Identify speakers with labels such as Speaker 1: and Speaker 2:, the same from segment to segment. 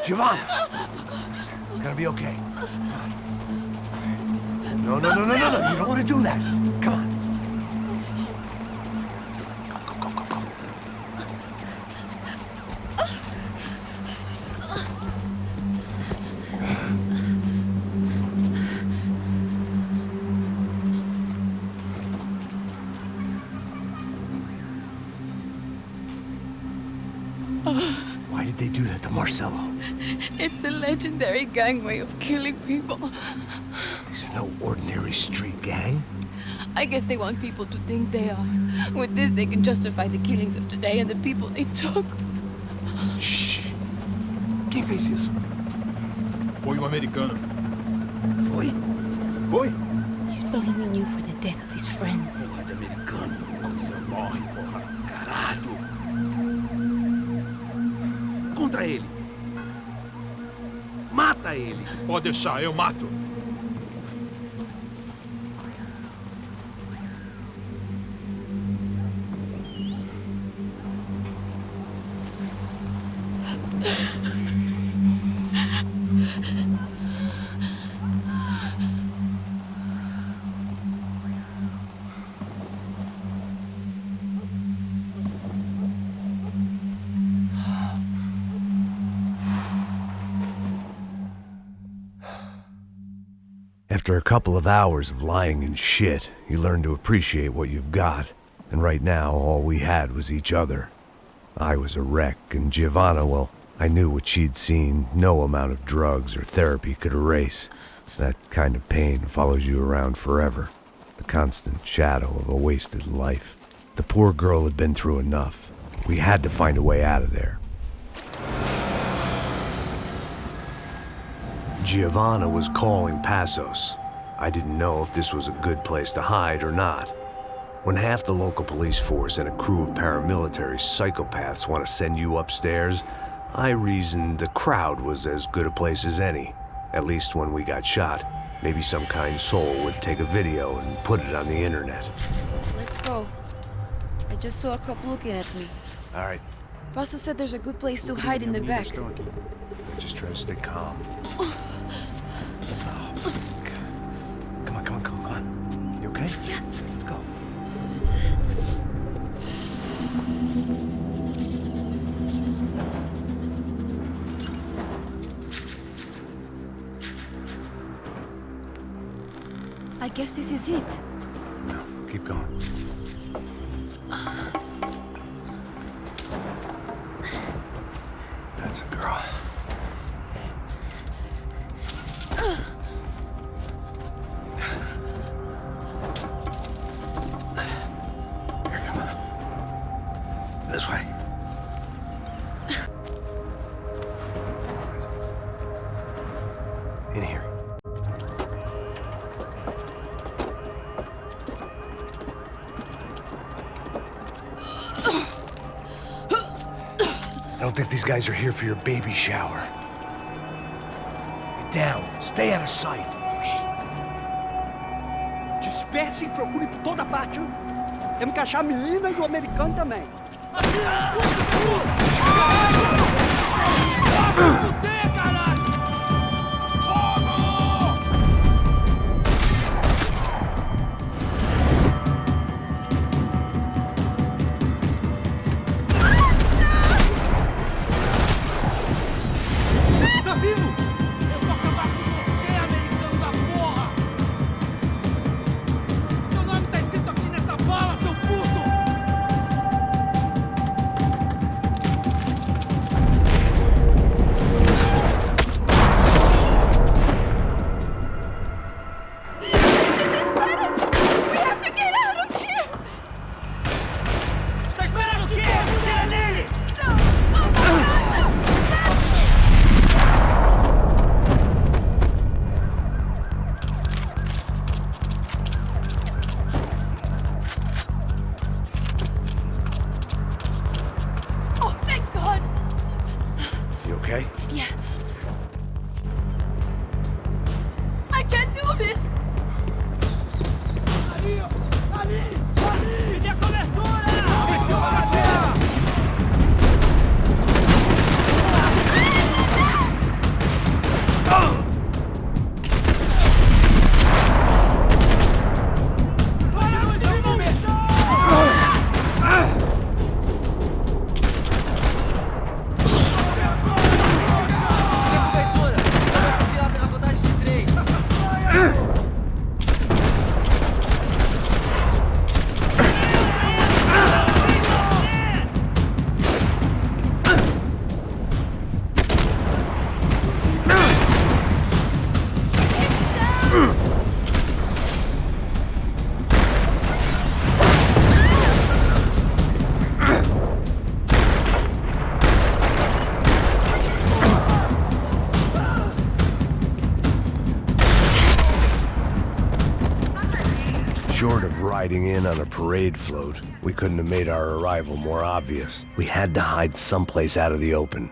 Speaker 1: Giovanna! It's gonna be okay. No, no, no, no, no, no! You don't want to do that! Come on! Go, go, go, go, go! Why did they do that to Marcelo?
Speaker 2: It's a legendary gang way of killing people.
Speaker 1: These are no ordinary street gang.
Speaker 2: I guess they want people to think they are. With this, they can justify the killings of today and the people they took.
Speaker 1: Shh! Quem fez isso?
Speaker 3: Foi americano.
Speaker 1: Foi? Foi?
Speaker 2: He's blaming you for the death of his friend.
Speaker 1: Porra de americano. Coisa morre, porra. Caralho. Contra ele. Mata ele.
Speaker 3: Pode deixar, eu mato.
Speaker 1: After a couple of hours of lying in shit, you learn to appreciate what you've got. And right now, all we had was each other. I was a wreck, and Giovanna, well, I knew what she'd seen no amount of drugs or therapy could erase. That kind of pain follows you around forever. The constant shadow of a wasted life. The poor girl had been through enough. We had to find a way out of there. Giovanna was calling Passos. I didn't know if this was a good place to hide or not. When half the local police force and a crew of paramilitary psychopaths want to send you upstairs, I reasoned the crowd was as good a place as any. At least when we got shot, maybe some kind soul would take a video and put it on the internet.
Speaker 4: Let's go. I just saw a cop looking at me.
Speaker 1: All right,
Speaker 4: Paso said there's a good place to hide in the back.
Speaker 1: just try to stay calm. Oh, come on, come on, come on. You okay?
Speaker 4: Yeah.
Speaker 1: Let's go.
Speaker 4: I guess this is it.
Speaker 1: No, keep going. That's a girl. Here, come on. This way. In here. I don't think these guys are here for your baby shower. Get down. Stay out of sight.
Speaker 5: Disperse e procure por toda parte. Temos que achar a menina e o americano também.
Speaker 6: Tá vivo? Eu vou acabar com você, americano da porra! Seu nome tá escrito aqui nessa bala, seu puto!
Speaker 1: riding in on a parade float. We couldn't have made our arrival more obvious. We had to hide someplace out of the open.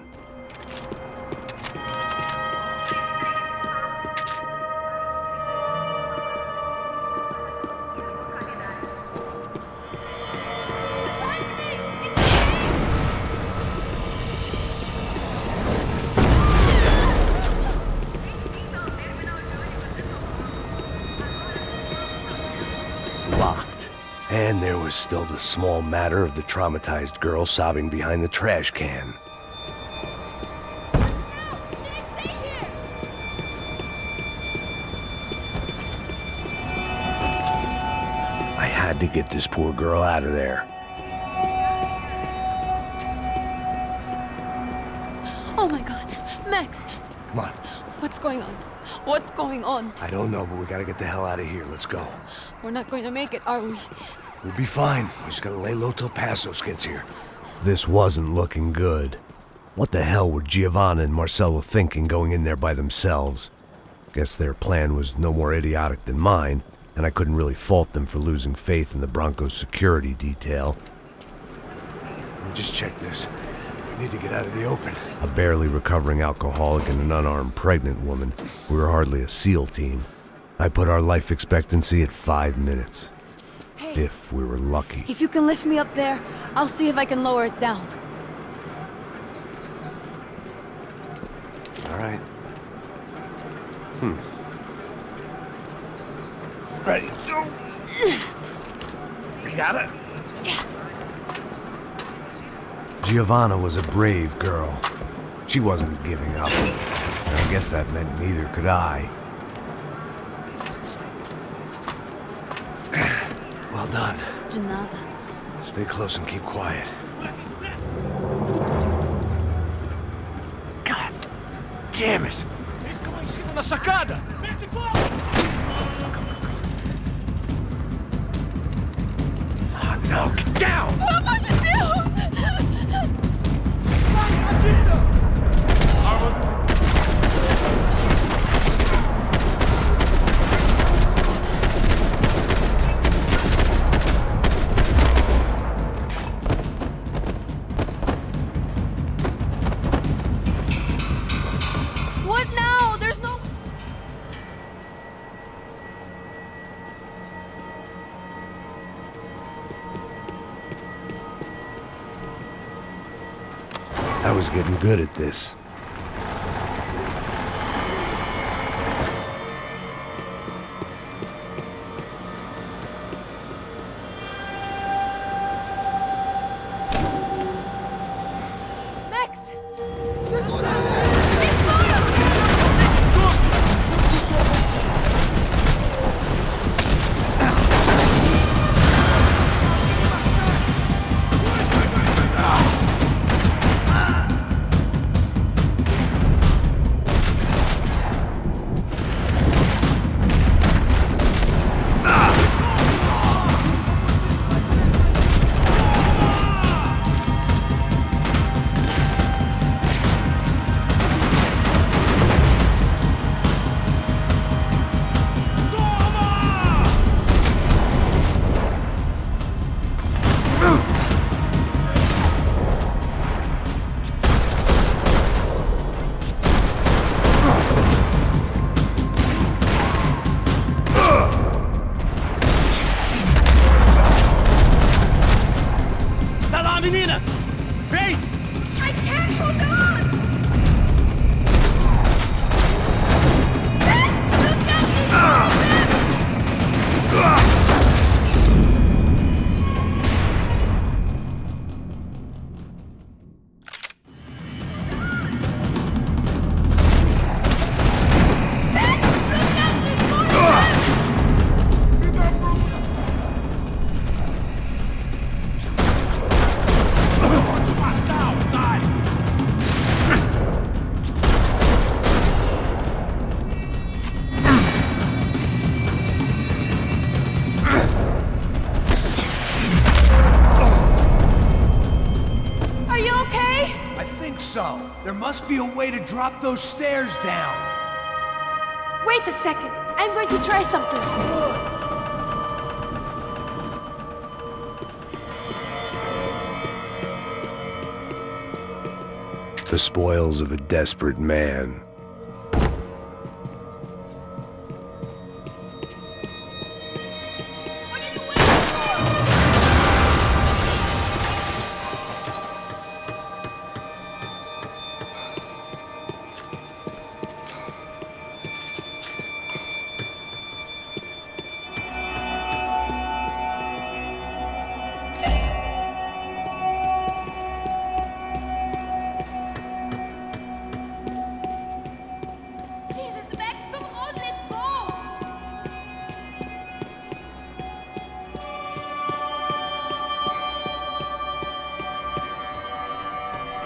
Speaker 1: Locked. And there was still the small matter of the traumatized girl sobbing behind the trash can. I had to get this poor girl out of there.
Speaker 2: Oh my god. Max,
Speaker 1: Come on.
Speaker 2: what's going on? What's going on?
Speaker 1: I don't know, but we gotta get the hell out of here. Let's go.
Speaker 2: We're not going to make it, are we?
Speaker 1: We'll be fine. We just gotta lay low till Passos gets here. This wasn't looking good. What the hell were Giovanna and Marcelo thinking going in there by themselves? Guess their plan was no more idiotic than mine, and I couldn't really fault them for losing faith in the Broncos security detail. Let me just check this. We need to get out of the open. A barely recovering alcoholic and an unarmed pregnant woman. We were hardly a SEAL team. I put our life expectancy at 5 minutes.
Speaker 2: Hey,
Speaker 1: If we were lucky.
Speaker 2: if you can lift me up there, I'll see if I can lower it down.
Speaker 1: All right. Ready? Go. You got it? Giovanna was a brave girl. She wasn't giving up. And I guess that meant neither could I. Well done.
Speaker 2: De nada.
Speaker 1: Stay close and keep quiet. God damn it!
Speaker 3: Eles estão lá em cima na sacada!
Speaker 1: Oh, no, get down!
Speaker 2: Pelo amor de Deus! What now? There's no...
Speaker 1: I was getting good at this.
Speaker 2: Max!
Speaker 5: Tá lá, menina! Vem!
Speaker 2: I can't hold on! Are you okay?
Speaker 1: I think so. There must be a way to drop those stairs down.
Speaker 4: Wait a second. I'm going to try something.
Speaker 1: The spoils of a desperate man.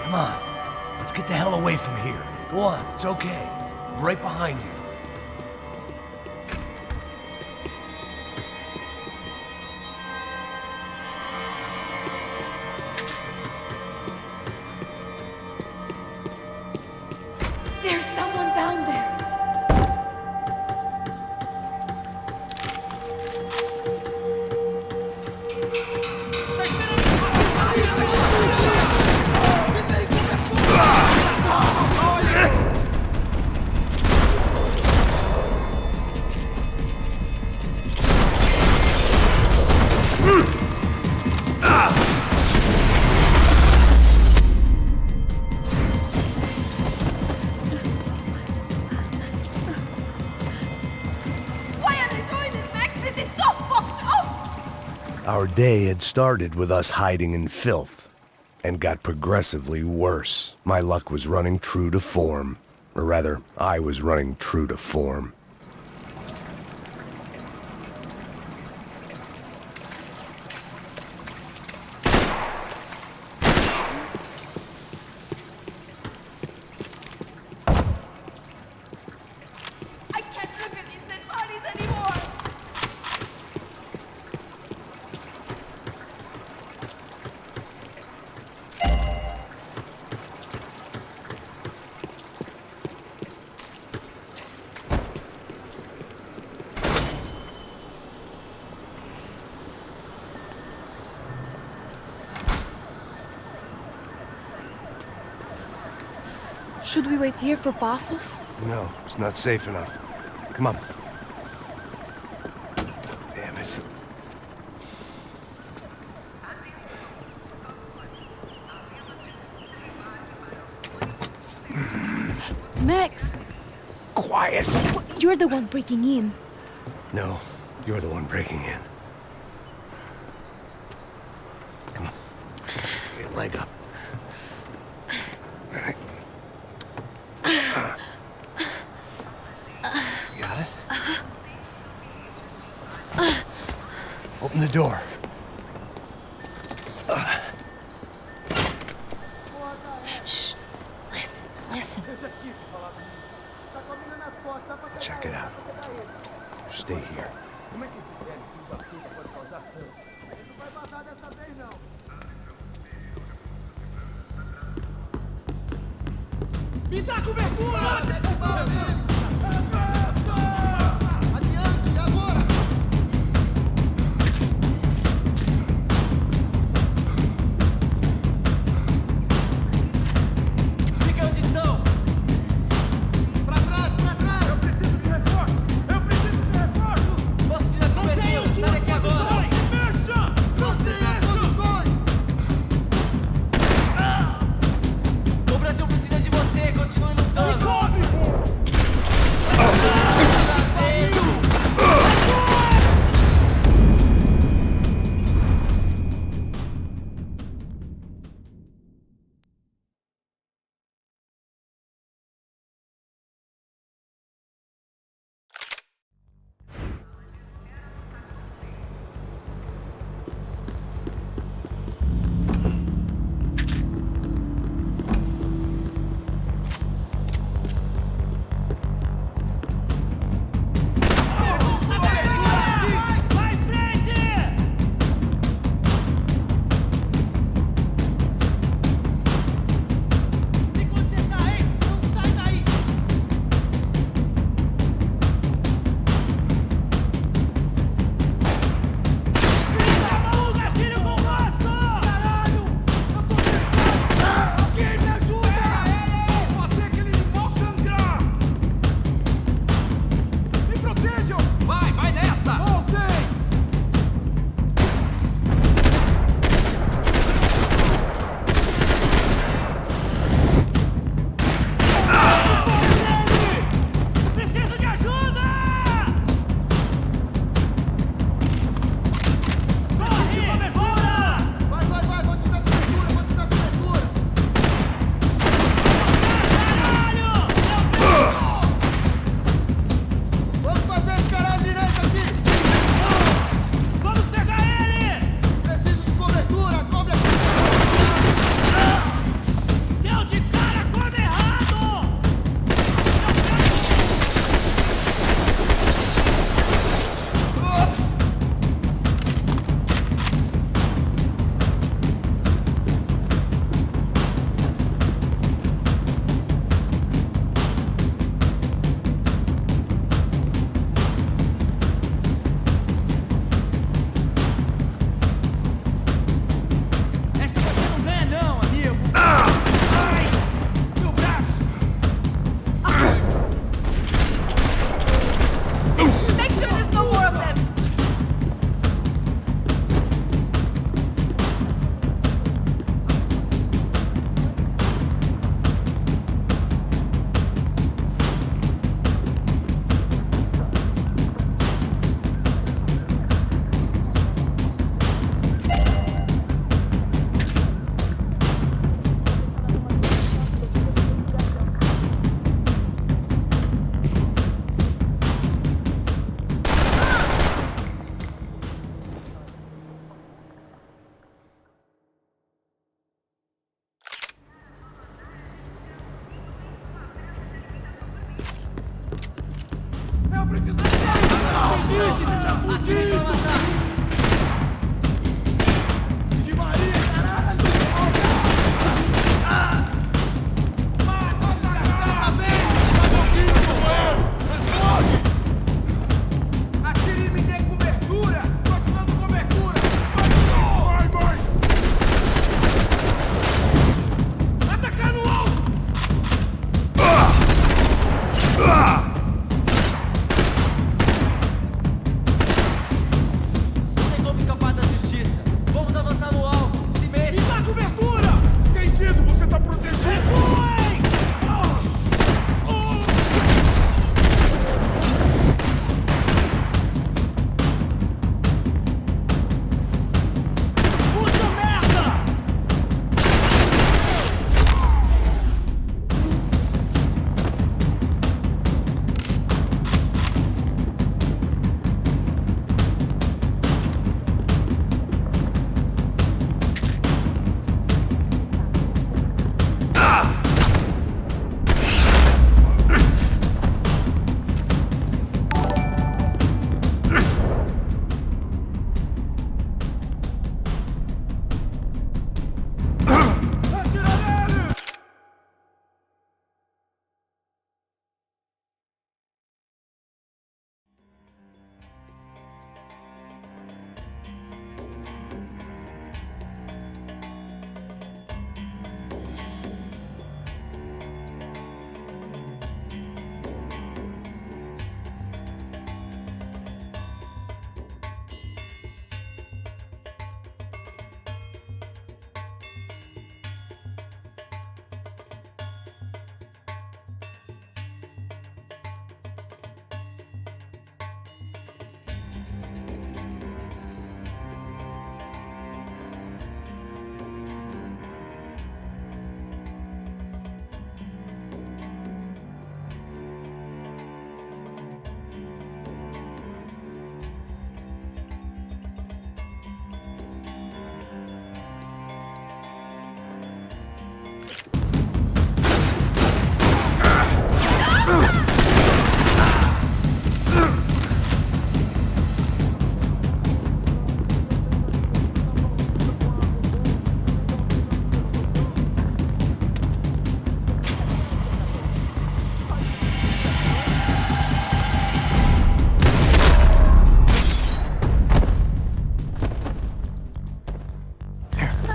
Speaker 1: Come on, let's get the hell away from here. Go on, it's okay. I'm right behind you.
Speaker 2: There's someone down there.
Speaker 1: Our day had started with us hiding in filth, and got progressively worse. My luck was running true to form. Or rather, I was running true to form.
Speaker 2: I can't live in these dead bodies anymore.
Speaker 4: Should we wait here for parcels?
Speaker 1: No, it's not safe enough. Come on. Damn it.
Speaker 4: Max!
Speaker 1: Quiet!
Speaker 4: You're the one breaking in.
Speaker 1: No, you're the one breaking in. Come on. Get your leg up. All right. You got it? Open the door.
Speaker 4: Shh! Listen.
Speaker 1: Check it out. Stay here.
Speaker 6: Me dá cobertura!
Speaker 5: Adiante, agora!
Speaker 6: Fica onde estão!
Speaker 5: Pra trás, pra trás!
Speaker 3: Eu preciso de reforços! Eu preciso de reforços!
Speaker 6: Posso te dar
Speaker 3: Mantenham
Speaker 6: cobertura! Sai
Speaker 3: suas
Speaker 6: daqui agora!
Speaker 3: posições! Fecha!
Speaker 5: Mantenha as posições!
Speaker 6: O Brasil precisa de você! Continue lutando!
Speaker 3: Me cobre!
Speaker 6: Gente, você tá fudido! Pra matar! De Maria, caralho! Mata, desgraçado! Responde! Atire e me dê cobertura! Tô te dando cobertura! Vai! Atacar no alto! Não tem como escapar da justiça. Vamos avançar no alto. Se mexe. Me dá cobertura!
Speaker 3: Entendido, você tá protegido.
Speaker 6: Recuem! Puta merda! Atira nele!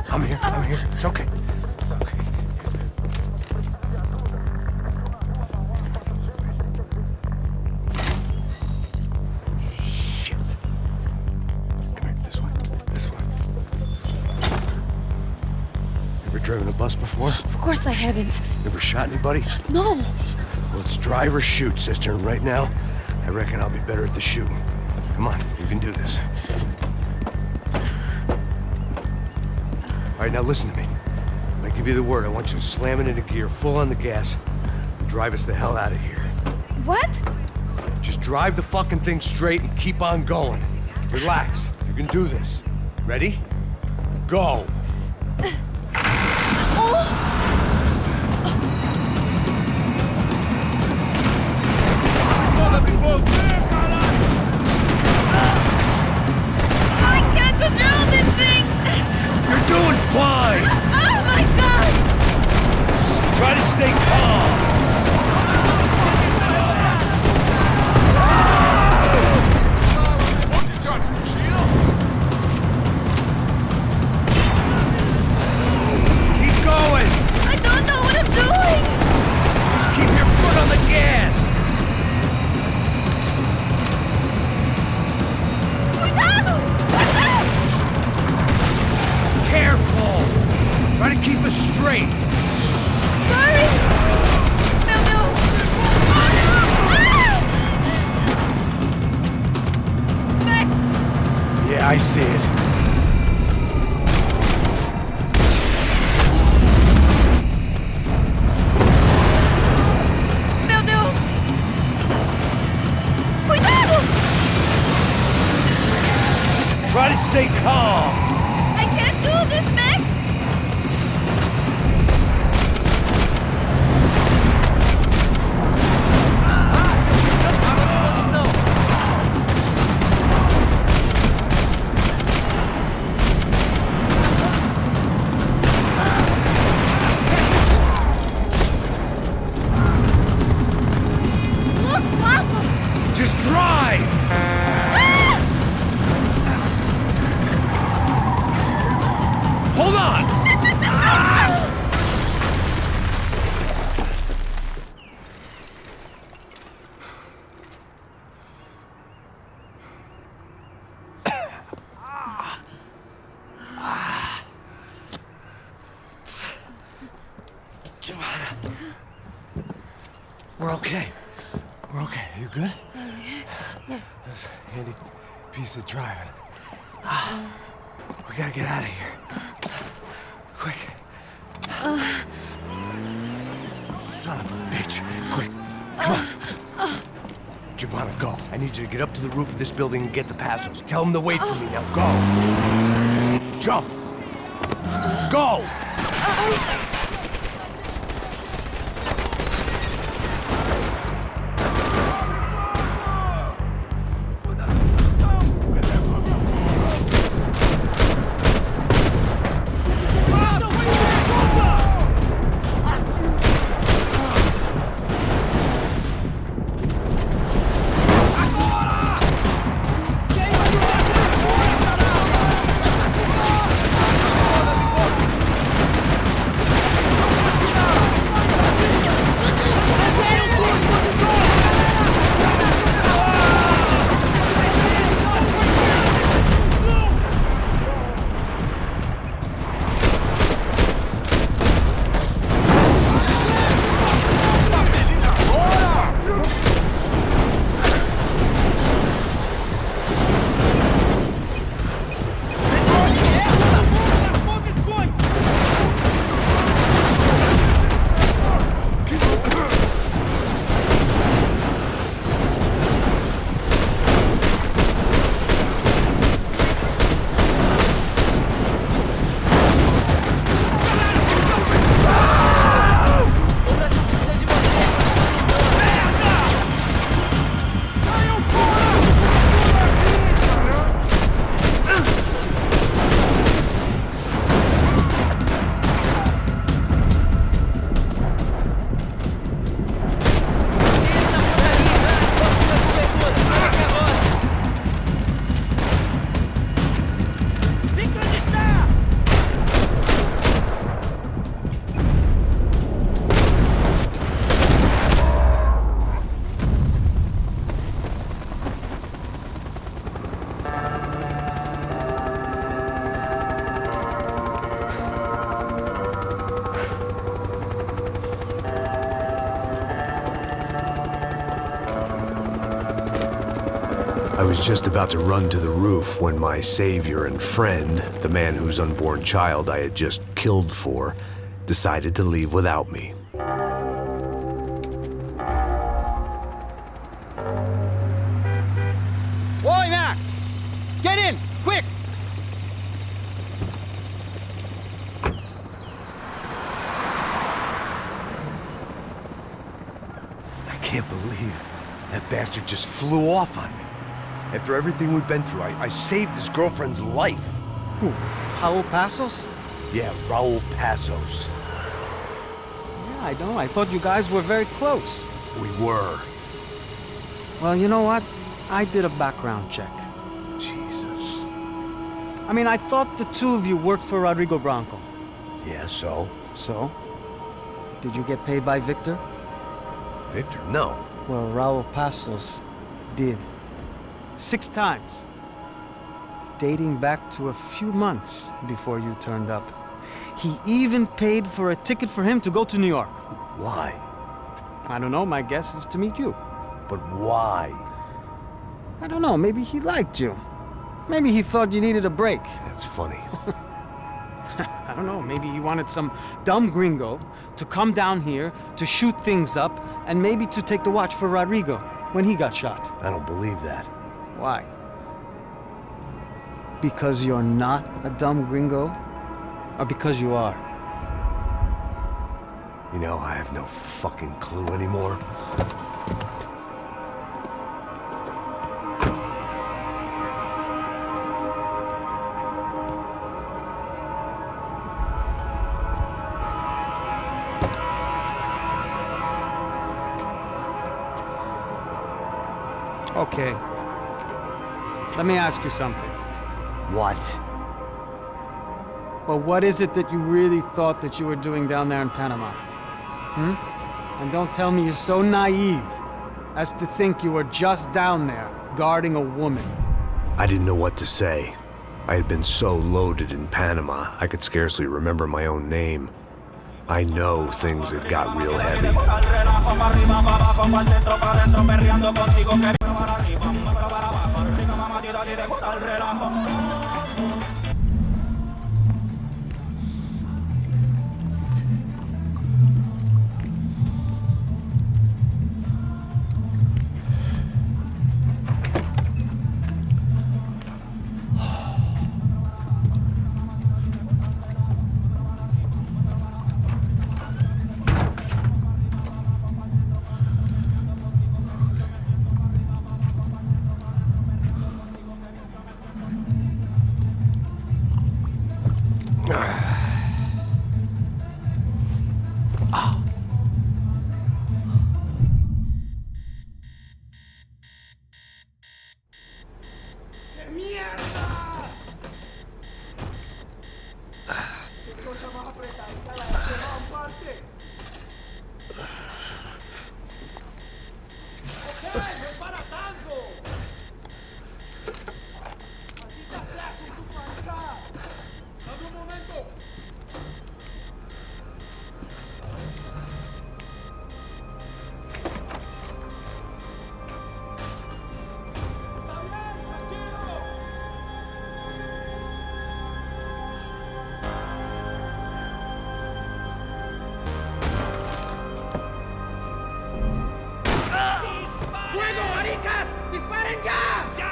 Speaker 1: I'm here. It's okay. It's okay. Shit. Come here, this way. Ever driven a bus before?
Speaker 2: Of course I haven't.
Speaker 1: Ever shot anybody?
Speaker 2: No.
Speaker 1: Well, it's drive or shoot, sister, and right now, I reckon I'll be better at the shooting. Come on, you can do this. All right, now listen to me. When I give you the word, I want you to slam it into gear, full on the gas, and drive us the hell out of here.
Speaker 4: What?
Speaker 1: Just drive the fucking thing straight and keep on going. Relax. You can do this. Ready? Go.
Speaker 2: I can't control this thing.
Speaker 1: You're doing fine.
Speaker 2: Oh my god.
Speaker 1: Try to stay calm. Keep going.
Speaker 2: I don't know what I'm doing.
Speaker 1: Just keep your foot on the gas.
Speaker 2: Cuidado.
Speaker 1: Careful. Try to keep us straight.
Speaker 2: Sorry. Meu Deus. Max.
Speaker 1: Yeah, I see it.
Speaker 2: Meu Deus. Cuidado.
Speaker 1: Try to stay calm.
Speaker 2: I can't do this, Max.
Speaker 1: Hold on!
Speaker 7: We're okay. We're okay. You good?
Speaker 4: Yes.
Speaker 7: That's a handy piece of driving. We gotta get out of here. Quick. Son of a bitch. Quick. Come on.
Speaker 1: Giovanna, go. I need you to get up to the roof of this building and get the Passos. Tell them to wait for me. Now go. Jump. Go! I was just about to run to the roof when my savior and friend, the man whose unborn child I had just killed for, decided to leave without me.
Speaker 5: Oi, Max! Get in, quick!
Speaker 1: I can't believe that bastard just flew off on me. After everything we've been through, I saved his girlfriend's life.
Speaker 5: Who? Raul Passos?
Speaker 1: Yeah, Raul Passos.
Speaker 5: Yeah, I know. I thought you guys were very close.
Speaker 1: We were.
Speaker 5: Well, you know what? I did a background check.
Speaker 1: Jesus.
Speaker 5: I mean, I thought the two of you worked for Rodrigo Branco.
Speaker 1: Yeah, so?
Speaker 5: So? Did you get paid by Victor?
Speaker 1: Victor, no.
Speaker 5: Well, Raul Passos did. 6 times. Dating back to a few months before you turned up. He even paid for a ticket for him to go to New York.
Speaker 1: Why?
Speaker 5: I don't know, my guess is to meet you.
Speaker 1: But why?
Speaker 5: I don't know, maybe he liked you. Maybe he thought you needed a break.
Speaker 1: That's funny.
Speaker 5: I don't know, maybe he wanted some dumb gringo to come down here to shoot things up and maybe to take the watch for Rodrigo when he got shot.
Speaker 1: I don't believe that.
Speaker 5: Why? Because you're not a dumb gringo? Or because you are?
Speaker 1: You know, I have no fucking clue anymore.
Speaker 5: Okay. Let me ask you something.
Speaker 1: What?
Speaker 5: But what is it that you really thought that you were doing down there in Panama? And don't tell me you're so naive as to think you were just down there guarding a woman.
Speaker 1: I didn't know what to say. I had been so loaded in Panama, I could scarcely remember my own name. I know things had got real heavy.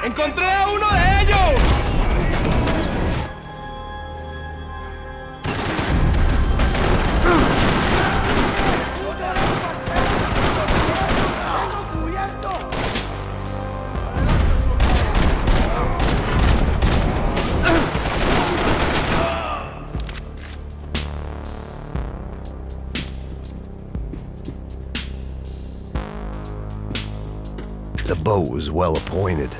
Speaker 6: ¡Encontré a uno de ellos!
Speaker 1: The boat was well appointed.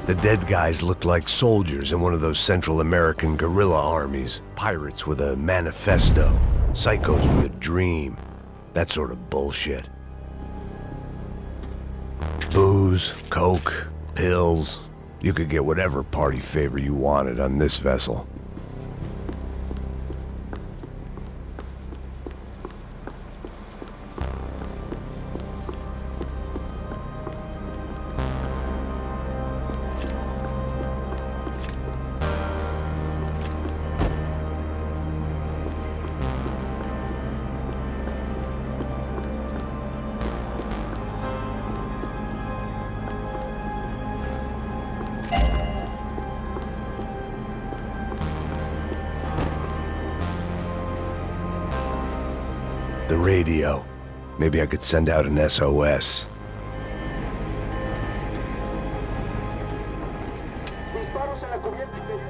Speaker 1: The dead guys looked like soldiers in one of those Central American guerrilla armies. Pirates with a manifesto. Psychos with a dream. That sort of bullshit. Booze, coke, pills. You could get whatever party favor you wanted on this vessel. The radio. Maybe I could send out an SOS.
Speaker 7: Disparos en la cubierta inferior.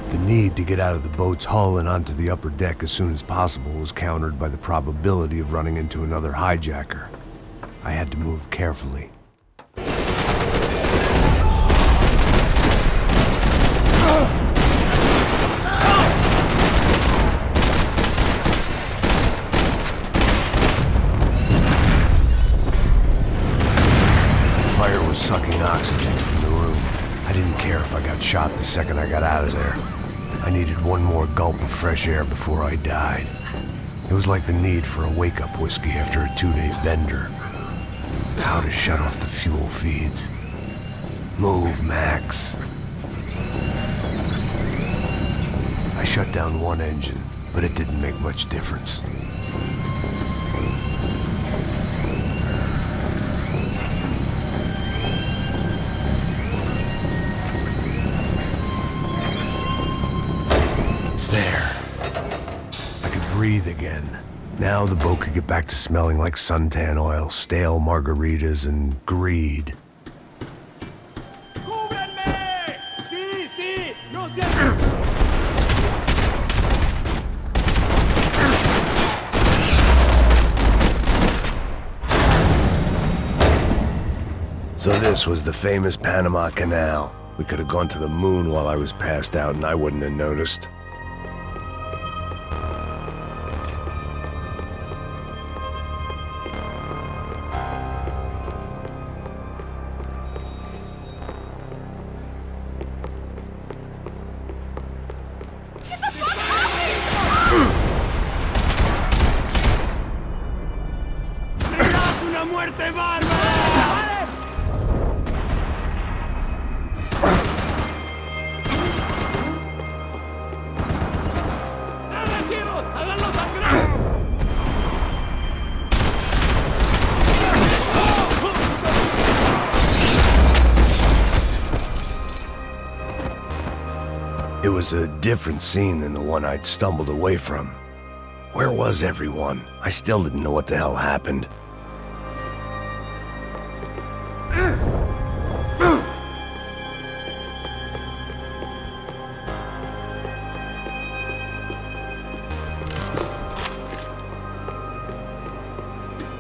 Speaker 1: The need to get out of the boat's hull and onto the upper deck as soon as possible was countered by the probability of running into another hijacker. I had to move carefully. Fire was sucking oxygen. eject from the room. I didn't care if I got shot the second I got out of there. I needed one more gulp of fresh air before I died. It was like the need for a wake-up whiskey after a 2-day bender. How to shut off the fuel feeds. Move, Max. I shut down one engine, but it didn't make much difference. There. I could breathe again. Now the boat could get back to smelling like suntan oil, stale margaritas, and greed.
Speaker 3: ¡Cúbranme! ¡Sí, sí! ¡No se
Speaker 1: So this was the famous Panama Canal. We could have gone to the moon while I was passed out and I wouldn't have noticed.
Speaker 3: ¡Una muerte bárbara! ¡Tranquilos! ¡Háganlo sangrar!
Speaker 1: It was a different scene than the one I'd stumbled away from. Where was everyone? I still didn't know what the hell happened.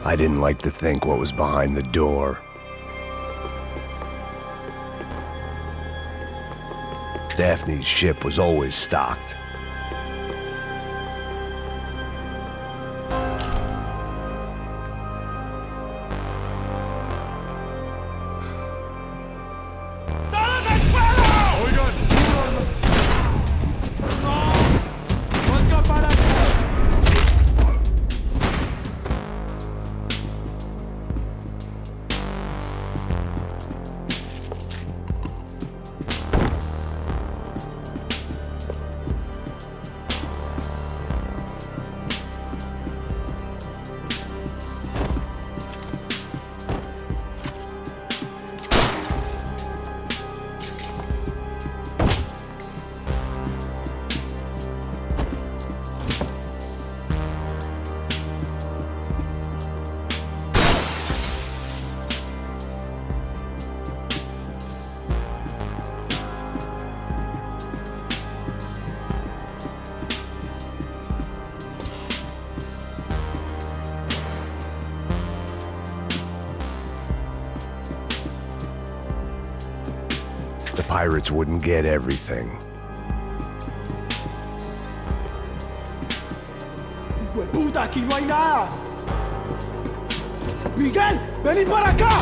Speaker 1: I didn't like to think what was behind the door. Daphne's ship was always stocked.
Speaker 3: ¡Todos al suelo! ¡Oigan! ¡No! ¡No escaparán!
Speaker 1: The pirates wouldn't get everything.
Speaker 3: ¡Hueputa! ¡Aquí no hay nada! ¡Miguel! ¡Vení para acá!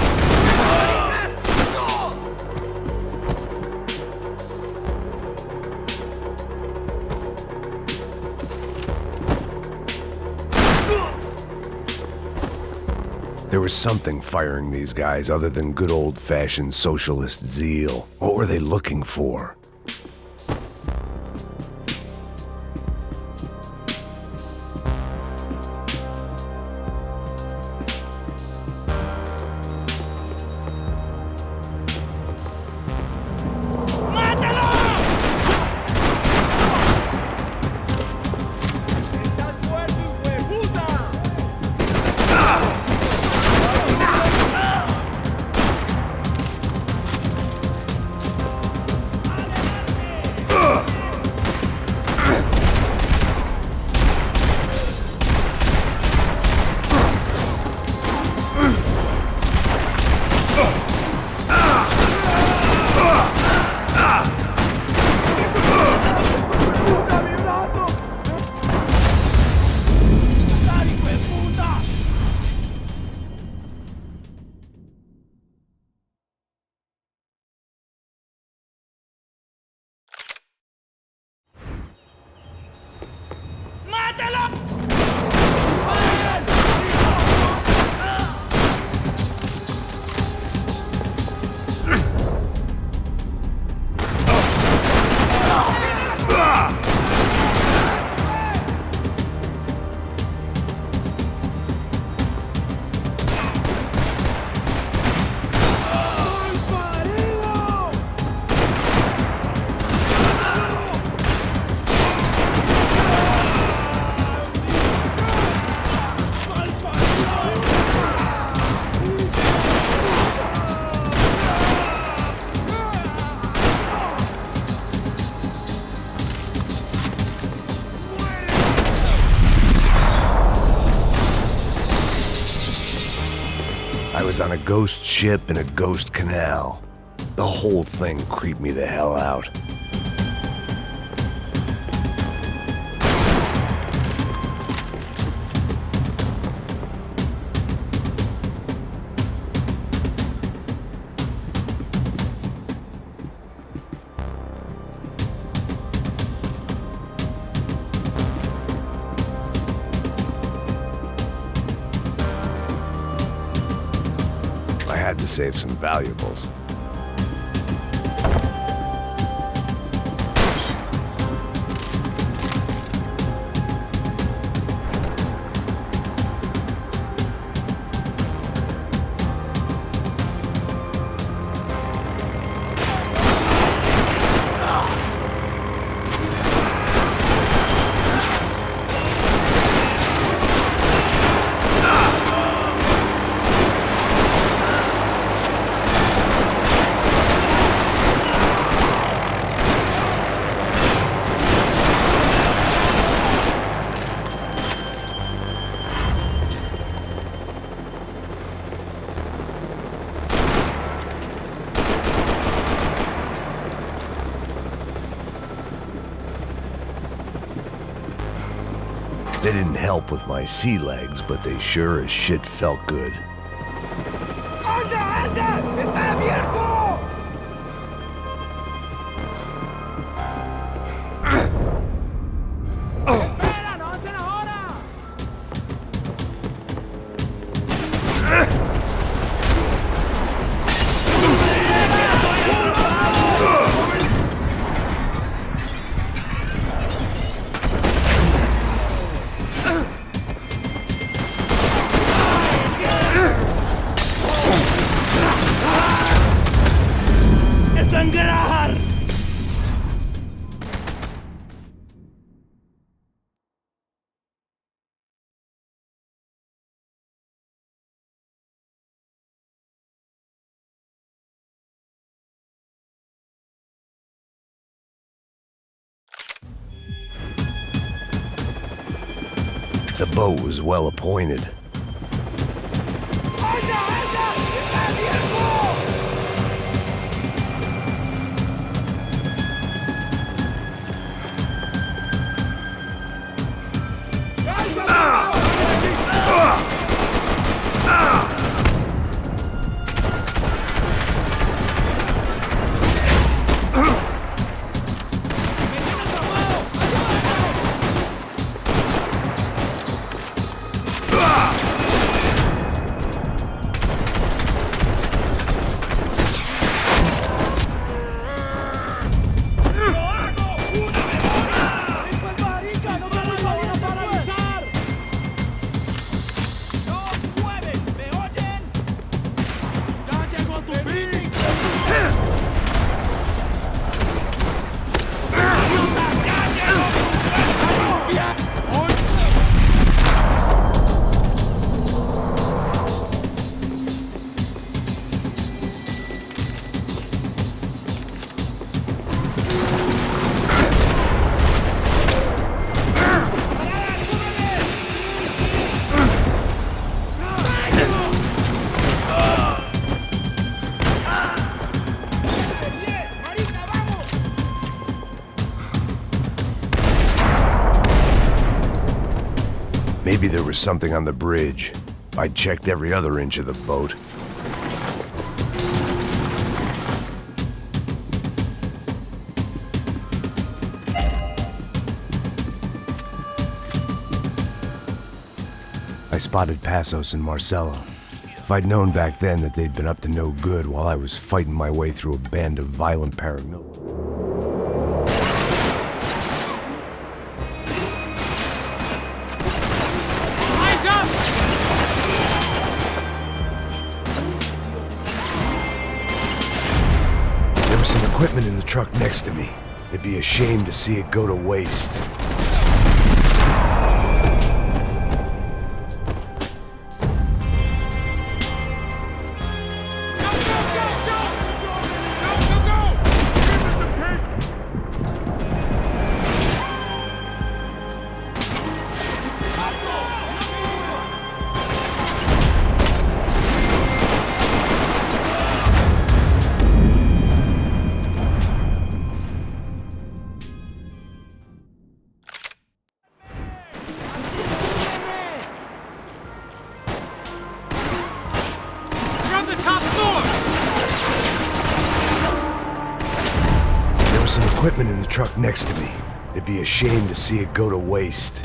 Speaker 1: There was something firing these guys other than good old-fashioned socialist zeal. What were they looking for?
Speaker 3: ¡Estás muerto, hueputa!
Speaker 1: was on a ghost ship in a ghost canal. The whole thing creeped me the hell out. I had to save some valuables. They didn't help with my sea legs, but they sure as shit felt good.
Speaker 3: ¡Anda, anda! ¡Está abierto! ¡Espera, no avancen ahora! ¡Sangrar!
Speaker 1: The boat was well appointed.
Speaker 3: ¡Anda, anda! ¡Está abierto!
Speaker 1: Maybe there was something on the bridge. I checked every other inch of the boat. I spotted Passos and Marcelo. If I'd known back then that they'd been up to no good while I was fighting my way through a band of violent paramilitaries. There was some equipment in the truck next to me. It'd be a shame to see it go to waste. equipment in the truck next to me. It'd be a shame to see it go to waste.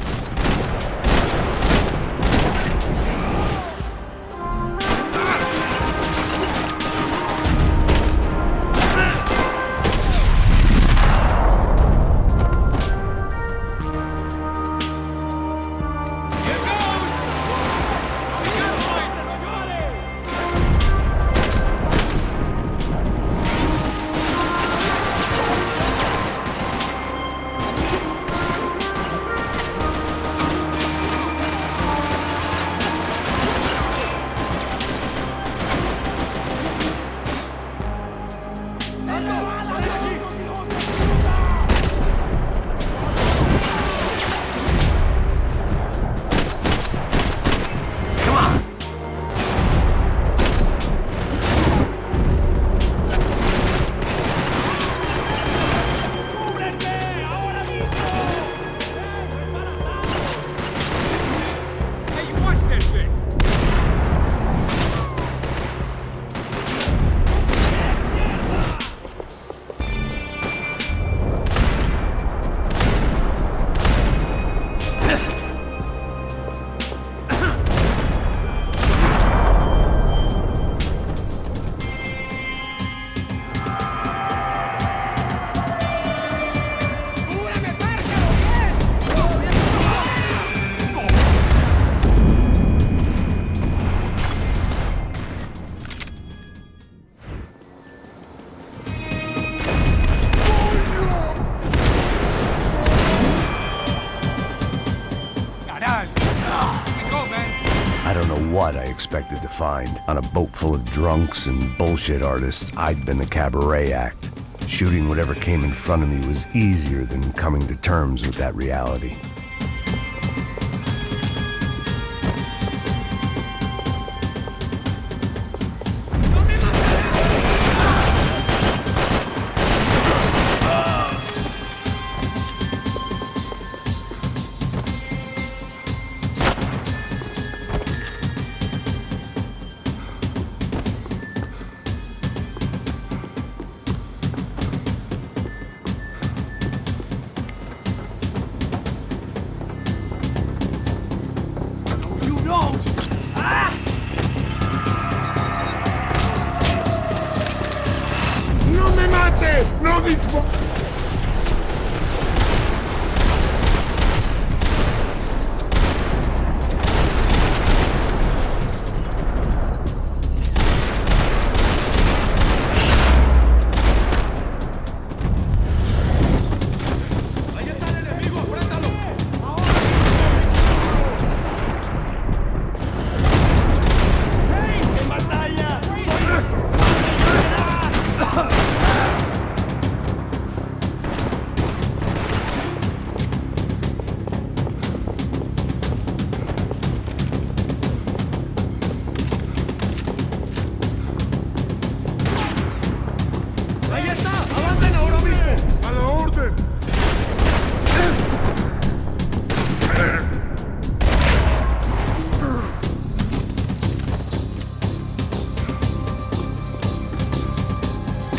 Speaker 1: What I expected to find. On a boat full of drunks and bullshit artists, I'd been the cabaret act. Shooting whatever came in front of me was easier than coming to terms with that reality.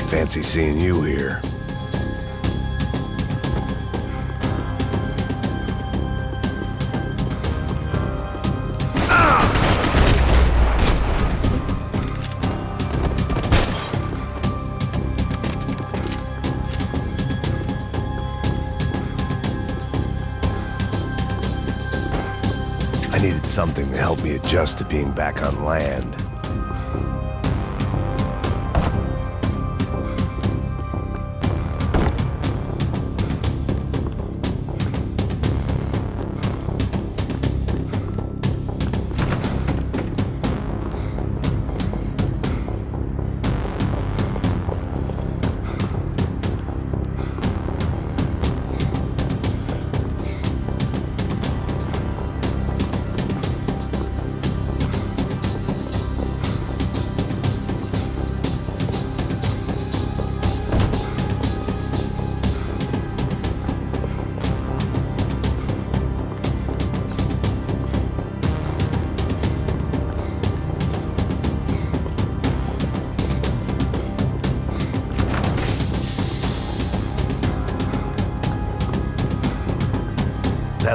Speaker 1: Fancy seeing you here. I needed something to help me adjust to being back on land.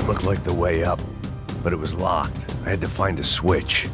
Speaker 1: That looked like the way up, but it was locked. I had to find a switch.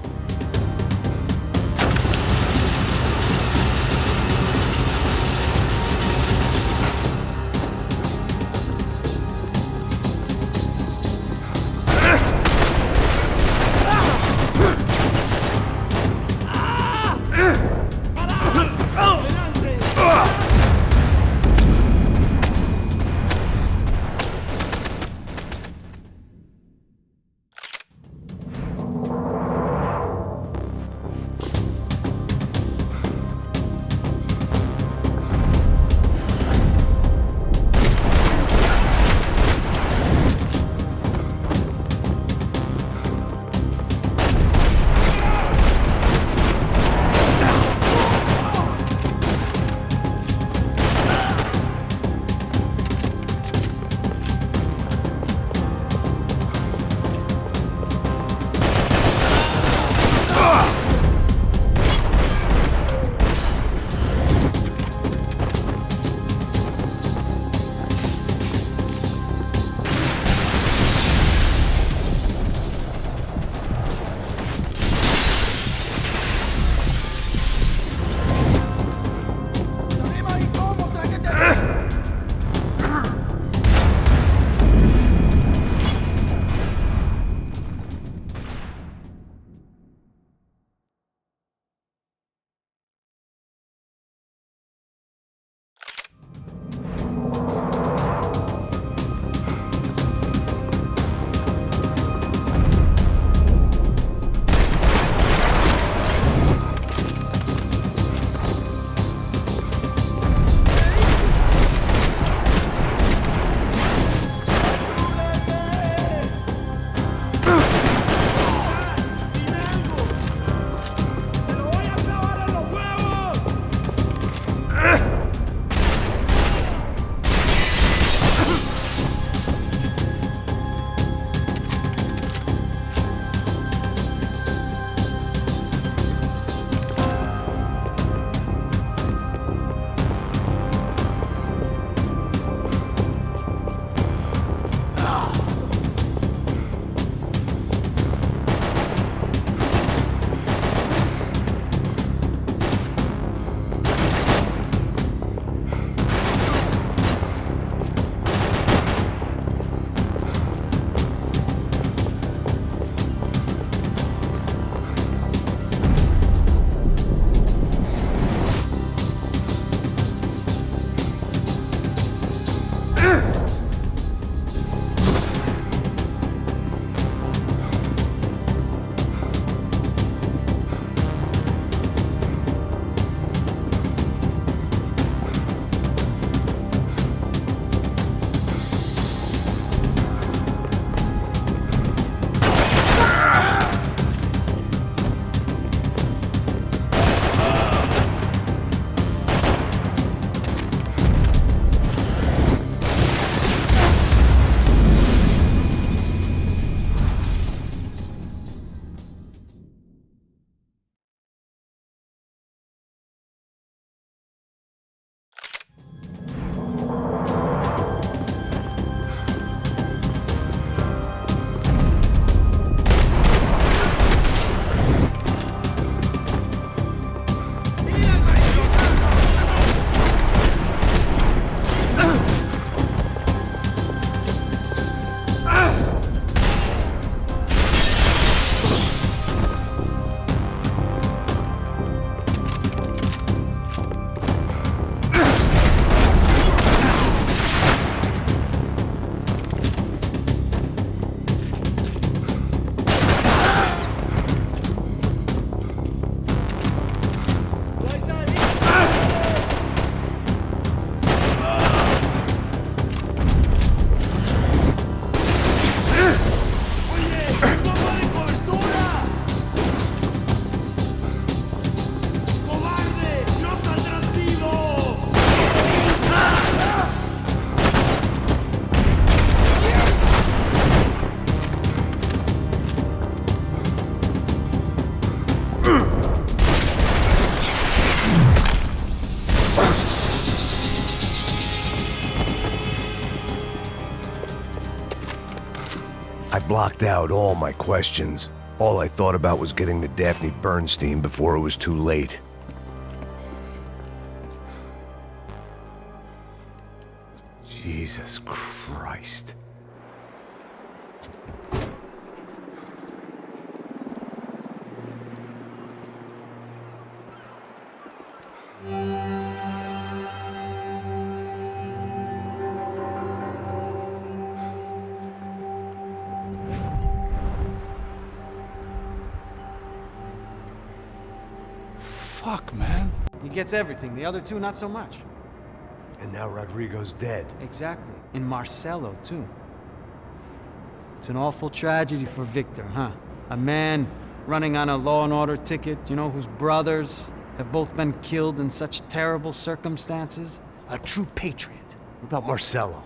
Speaker 1: I blocked out all my questions. All I thought about was getting to Daphne Bernstein before it was too late. Jesus Christ.
Speaker 3: Fuck, man.
Speaker 5: He gets everything, the other two not so much.
Speaker 1: And now Rodrigo's dead.
Speaker 5: Exactly. And Marcelo, too. It's an awful tragedy for Victor, huh? A man running on a law and order ticket, you know, whose brothers have both been killed in such terrible circumstances. A true patriot.
Speaker 1: What about Marcelo?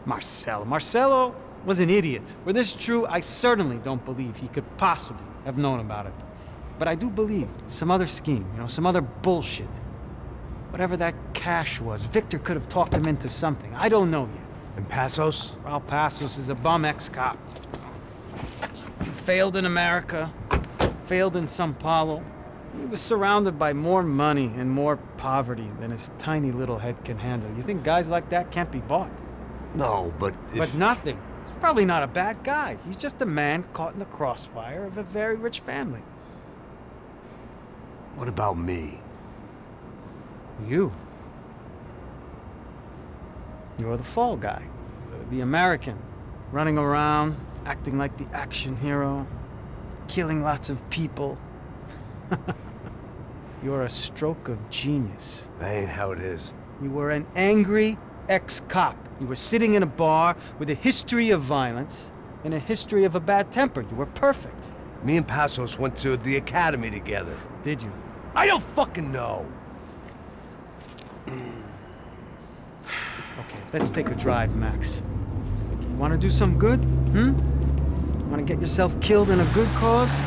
Speaker 5: Marcelo was an idiot. Were this true, I certainly don't believe he could possibly have known about it. But I do believe some other scheme, you know, some other bullshit. Whatever that cash was, Victor could have talked him into something. I don't know yet.
Speaker 1: And Passos?
Speaker 5: Raul Passos is a bum ex-cop. He failed in America, failed in Sao Paulo. He was surrounded by more money and more poverty than his tiny little head can handle. You think guys like that can't be bought?
Speaker 1: No, but if...
Speaker 5: But nothing. He's probably not a bad guy. He's just a man caught in the crossfire of a very rich family.
Speaker 1: What about me?
Speaker 5: You. You're the fall guy. The American. Running around, acting like the action hero. Killing lots of people. You're a stroke of genius.
Speaker 1: That ain't how it is.
Speaker 5: You were an angry ex-cop. You were sitting in a bar with a history of violence and a history of a bad temper. You were perfect.
Speaker 1: Me and Passos went to the academy together.
Speaker 5: Did you?
Speaker 1: I don't fucking know.
Speaker 5: Okay, let's take a drive, Max. You want to do some good? Want to get yourself killed in a good cause?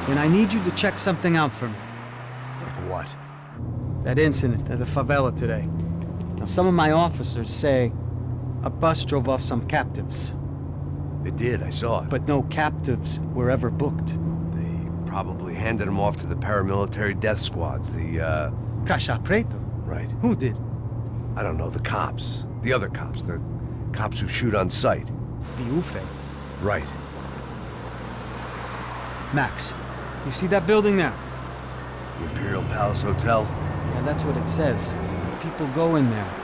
Speaker 5: Then I need you to check something out for me.
Speaker 1: Like what?
Speaker 5: That incident at the favela today. Now, some of my officers say a bus drove off some captives.
Speaker 1: They did, I saw it.
Speaker 5: But no captives were ever booked.
Speaker 1: They probably handed them off to the paramilitary death squads, the,
Speaker 5: Caixa Preto?
Speaker 1: Right.
Speaker 5: Who did?
Speaker 1: I don't know, the cops. The other cops. The cops who shoot on sight.
Speaker 5: The UFE.
Speaker 1: Right.
Speaker 5: Max, you see that building there?
Speaker 1: The Imperial Palace Hotel?
Speaker 5: Yeah, that's what it says. People go in there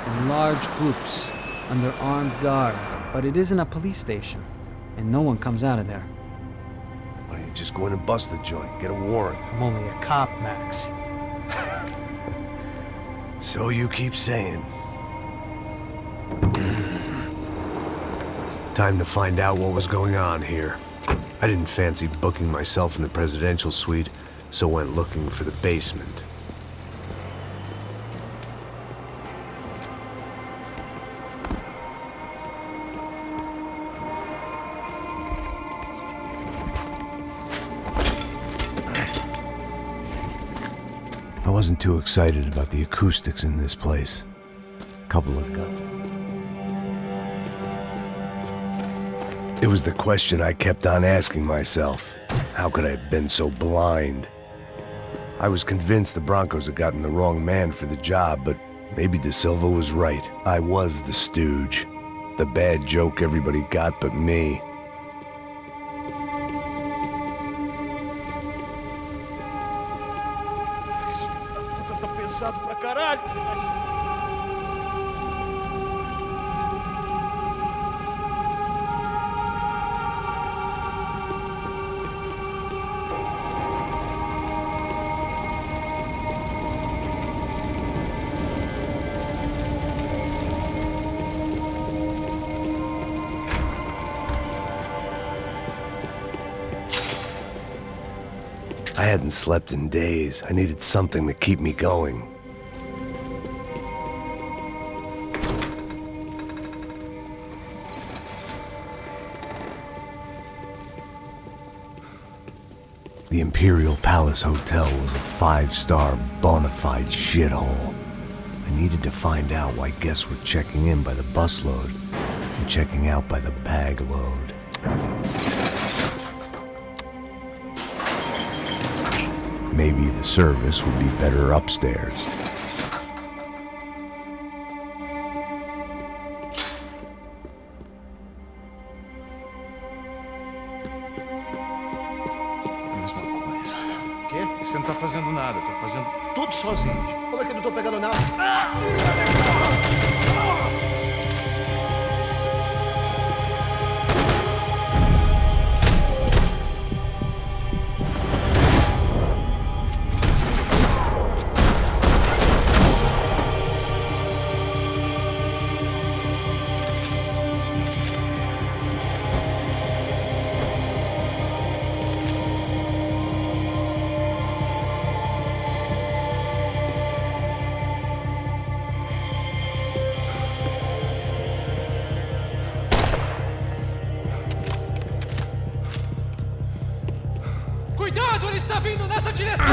Speaker 5: in large groups under armed guard. But it isn't a police station, and no one comes out of there.
Speaker 1: Why don't you just go in and bust the joint, get a warrant?
Speaker 5: I'm only a cop, Max.
Speaker 1: So you keep saying. Time to find out what was going on here. I didn't fancy booking myself in the presidential suite, so went looking for the basement. I wasn't too excited about the acoustics in this place. Couple of guns. It was the question I kept on asking myself. How could I have been so blind? I was convinced the Broncos had gotten the wrong man for the job, but maybe De Silva was right. I was the stooge. The bad joke everybody got but me.
Speaker 3: Puta, tá pesado pra caralho.
Speaker 1: I hadn't slept in days. I needed something to keep me going. The Imperial Palace Hotel was a five-star, bona fide shithole. I needed to find out why guests were checking in by the busload and checking out by the bag load. Maybe the service would be better upstairs.
Speaker 8: Mesma coisa. O quê? Você não tá fazendo nada, tá fazendo tudo sozinho. Como é que eu não tô pegando nada?
Speaker 3: Cuidado, ele está vindo nessa direção!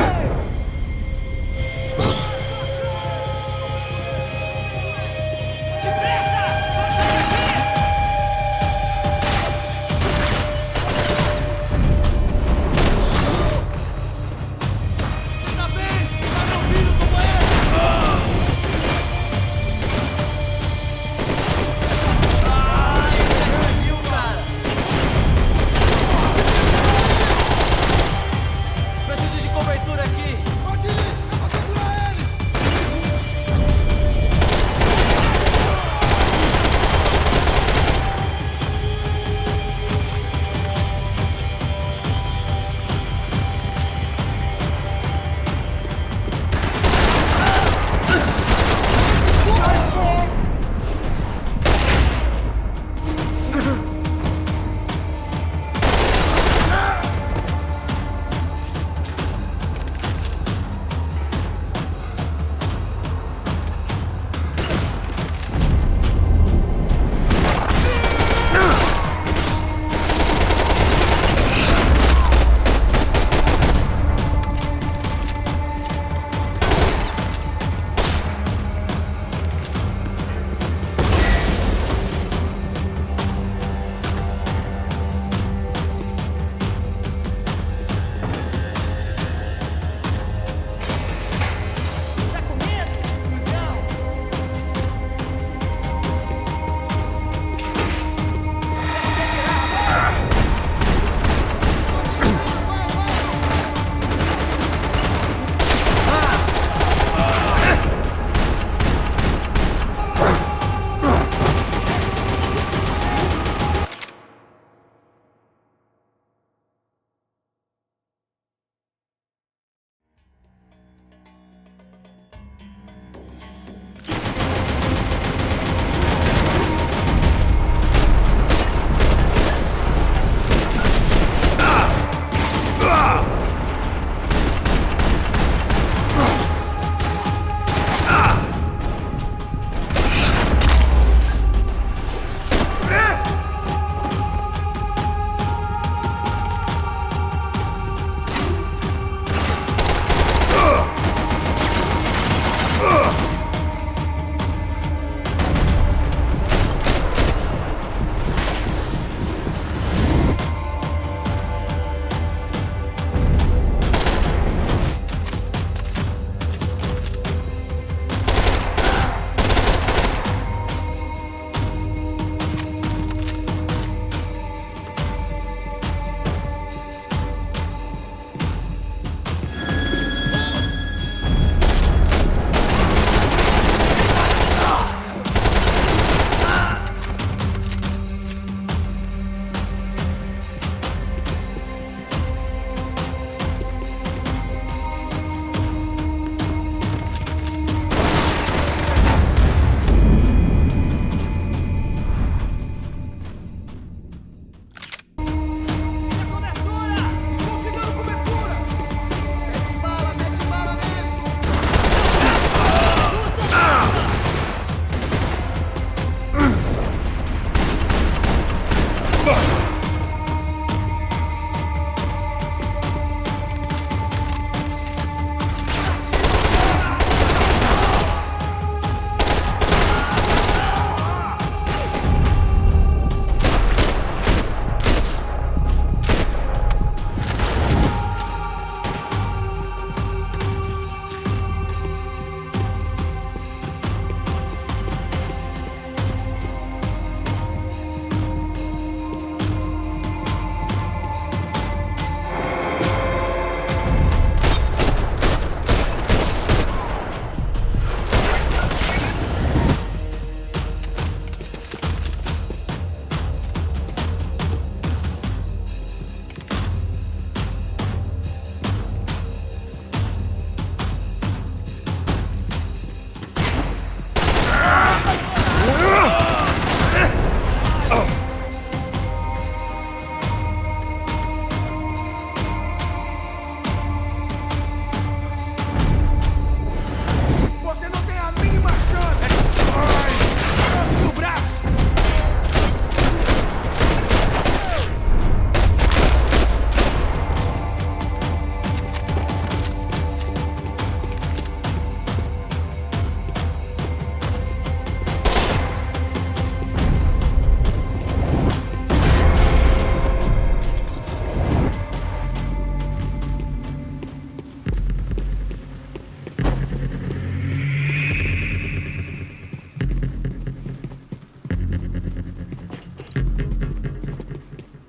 Speaker 6: Preciso de cobertura aqui.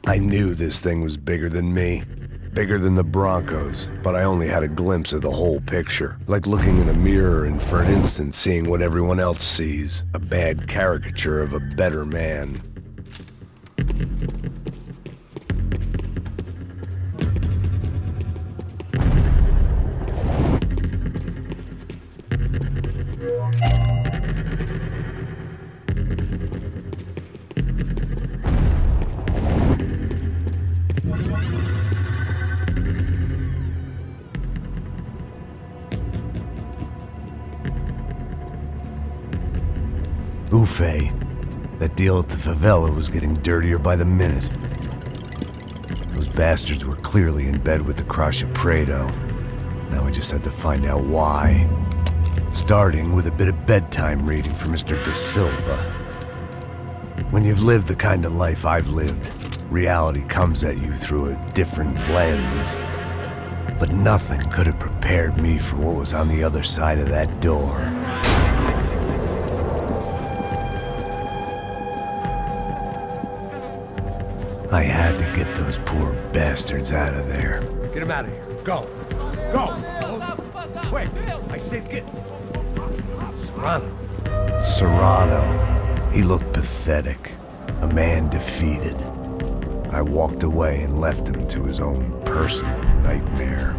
Speaker 1: I knew this thing was bigger than me. Bigger than the Broncos, but I only had a glimpse of the whole picture. Like looking in a mirror and for an instant seeing what everyone else sees. A bad caricature of a better man. Ufe. That deal at the favela was getting dirtier by the minute. Those bastards were clearly in bed with the Crush of Prado. Now I just had to find out why. Starting with a bit of bedtime reading for Mr. De Silva. When you've lived the kind of life I've lived, reality comes at you through a different lens. But nothing could have prepared me for what was on the other side of that door. I had to get those poor bastards out of there.
Speaker 8: Get him out of here. Go. Go. Wait. I said get. Serrano.
Speaker 1: Serrano. He looked pathetic. A man defeated. I walked away and left him to his own personal nightmare.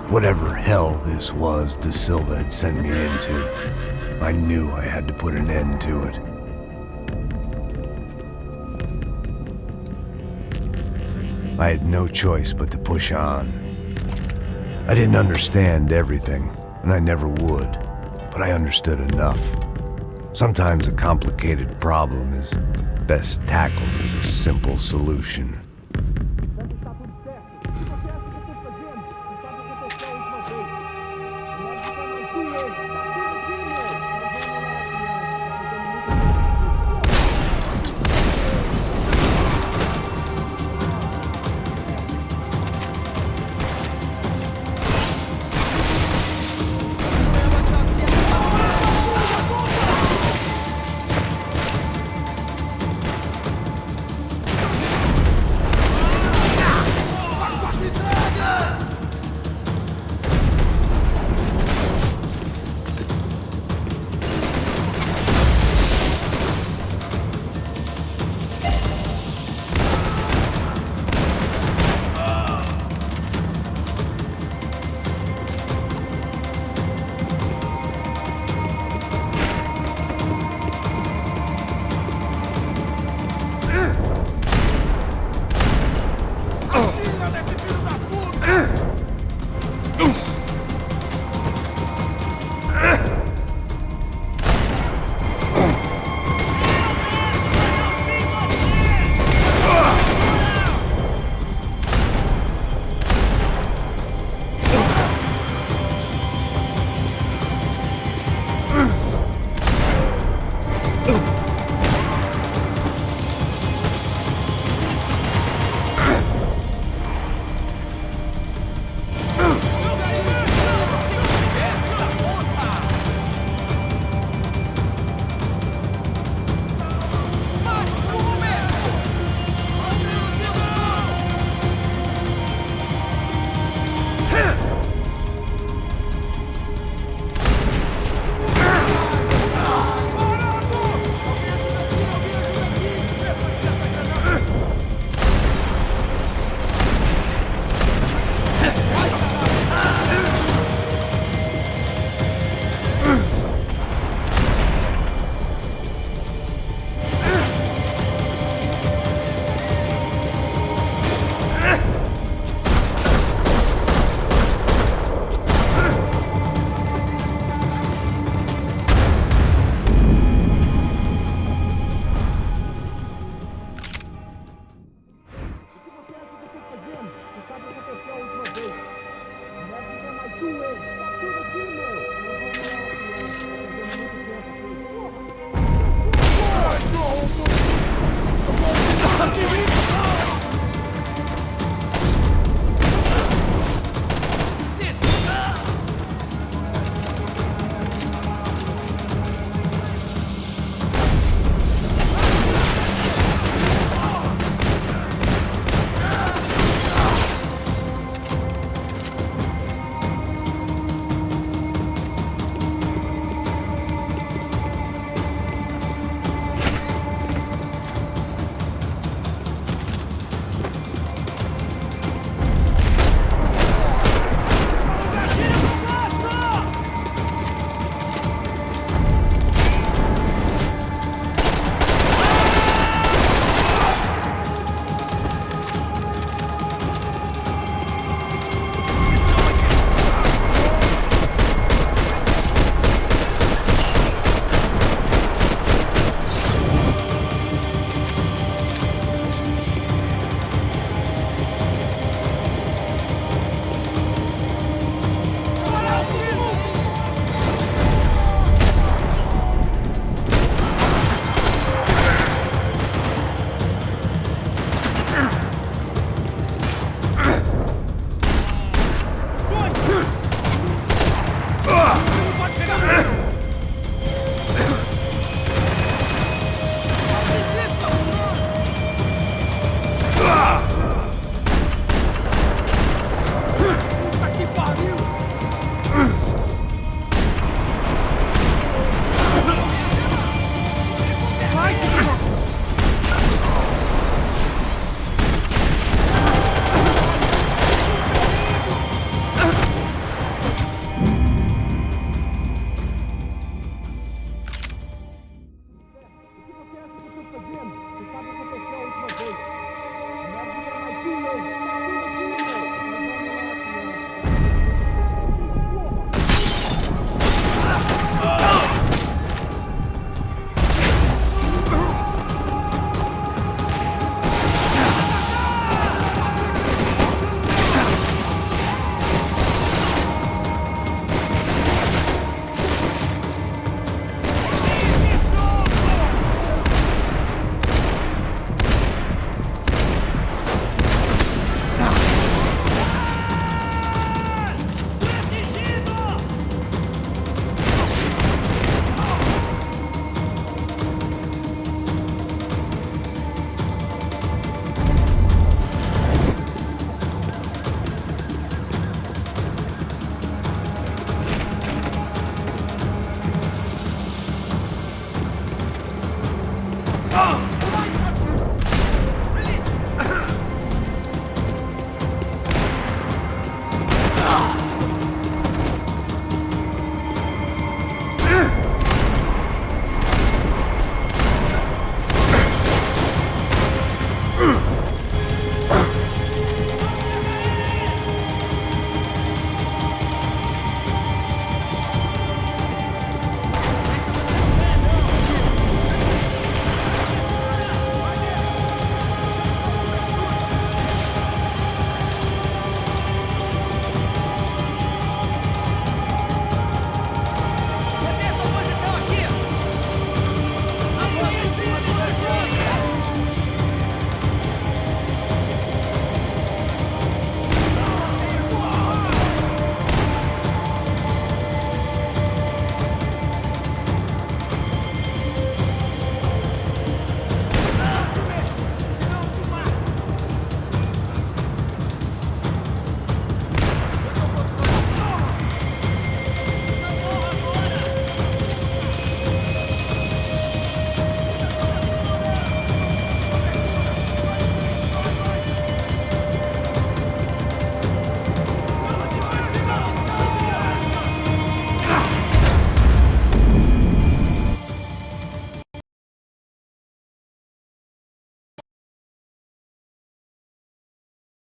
Speaker 1: Whatever hell this was De Silva had sent me into, I knew I had to put an end to it. I had no choice but to push on. I didn't understand everything, and I never would, but I understood enough. Sometimes a complicated problem is best tackled with a simple solution.
Speaker 3: Atira nesse filho da puta!